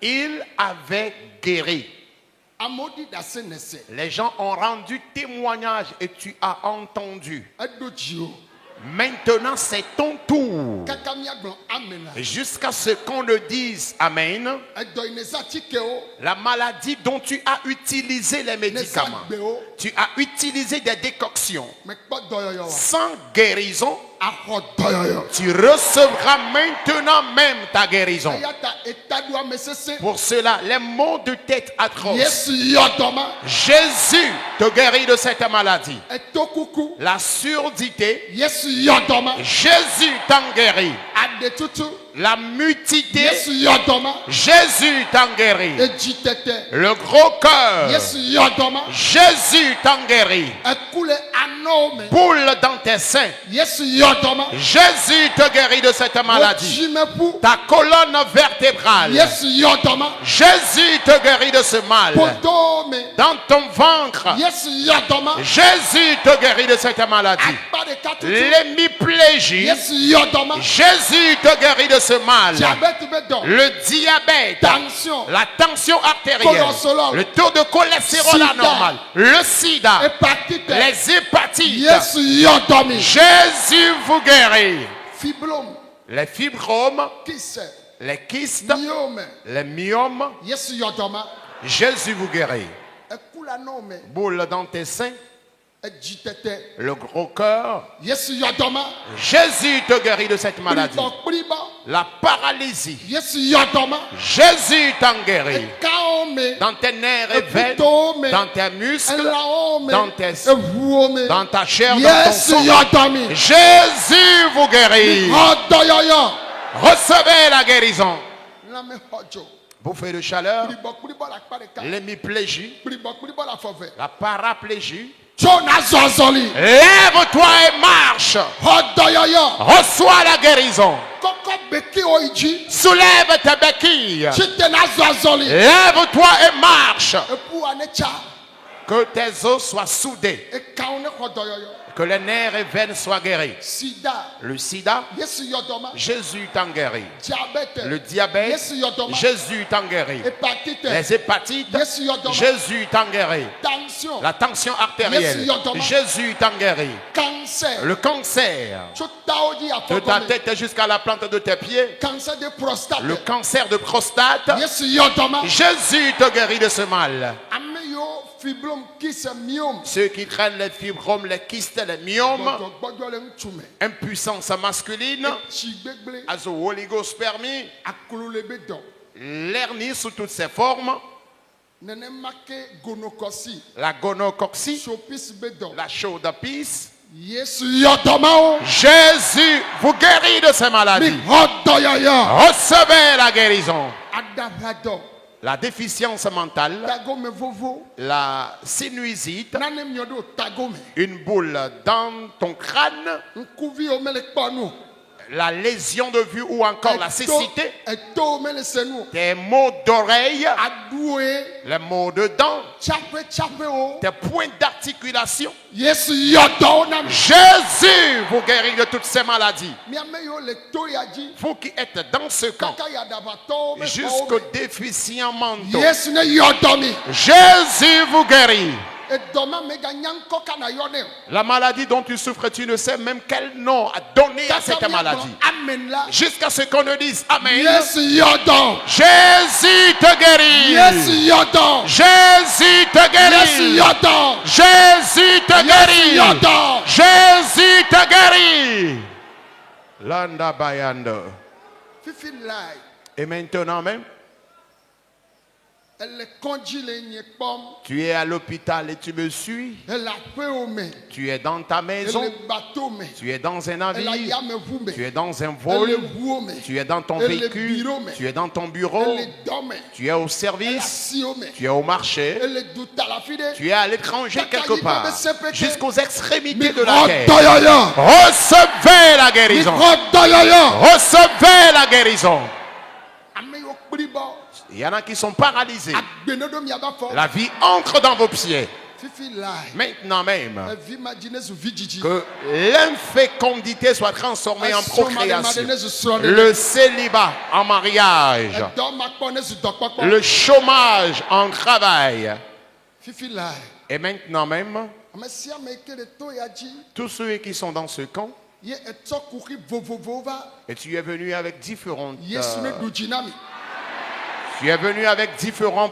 Il avait guéri. Les gens ont rendu témoignage et tu as entendu. Maintenant, c'est ton tour. Jusqu'à ce qu'on ne dise Amen. La maladie dont tu as utilisé les médicaments, tu as utilisé des décoctions sans guérison, tu recevras maintenant même ta guérison. Pour cela, les maux de tête atroces, Jésus te guérit de cette maladie. La surdité, Jésus t'en guérit. La mutité, Jésus t'en guérit. Le gros cœur, Jésus t'en guérit. Boule dans tes seins, Jésus te guérit de cette maladie. Ta colonne vertébrale, Jésus te guérit de ce mal. Dans ton ventre, Jésus te guérit de cette maladie. L'hémiplégie, Jésus te guérit de ce mal. Le diabète, la tension artérielle, le taux de cholestérol anormal, le sida, les hépatites, Jésus vous guérit. Les fibromes, les kystes, les myomes, Jésus vous guérit. Boule dans tes seins, le gros cœur, Jésus te guérit de cette maladie. La paralysie, Jésus t'en guérit. Dans tes nerfs et veines, dans tes muscles, dans ta chair, dans ton sang, Jésus vous guérit. Recevez la guérison. Bouffée de chaleur, l'hémiplégie, la paraplégie. Lève-toi et marche. Reçois la guérison. Soulève tes béquilles. Lève-toi et marche. Que tes os soient soudés. Que les nerfs et veines soient guéris. Le sida, Jésus t'en guérit. Le diabète, Jésus t'en guérit. Les hépatites, Jésus t'en guérit. La tension artérielle, Jésus t'en guérit. Le cancer, de ta tête jusqu'à la plante de tes pieds. Le cancer de prostate, Jésus te guérit de ce mal. Ceux qui traînent les fibromes, les kystes, les myomes, impuissance masculine, azoligospermie, l'hernie sous toutes ses formes, la gonococcie, la chaude pisse. Jésus vous guérit de ces maladies. Recevez la guérison. La déficience mentale, la sinusite, une boule dans ton crâne, la lésion de vue ou encore la cécité, tes maux d'oreille, les maux de dents, tes points d'articulation. Jésus vous guérit de toutes ces maladies. Vous qui êtes dans ce camp, jusqu'aux déficients mentaux, Jésus vous guérit. La maladie dont tu souffres, tu ne sais même quel nom a donné à cette maladie. Jusqu'à ce qu'on ne dise Amen. Jésus te guérit. Jésus te guérit. Jésus te guérit. Jésus te guérit. Landa bayando. Et maintenant même, tu es à l'hôpital et tu me suis. Tu es dans ta maison. Tu es dans un navire. Tu es dans un vol. Tu es dans ton véhicule. Tu es dans ton bureau. Tu es au service. Tu es au marché. Tu es à l'étranger quelque part. Jusqu'aux extrémités de la terre. Recevez la guérison. Recevez la guérison. Il y en a qui sont paralysés. La vie entre dans vos pieds. maintenant même, que l'infécondité soit transformée en procréation, le célibat en mariage, le chômage en travail. Et maintenant même, tous ceux qui sont dans ce camp, et tu es venu avec différentes... tu es venu avec différents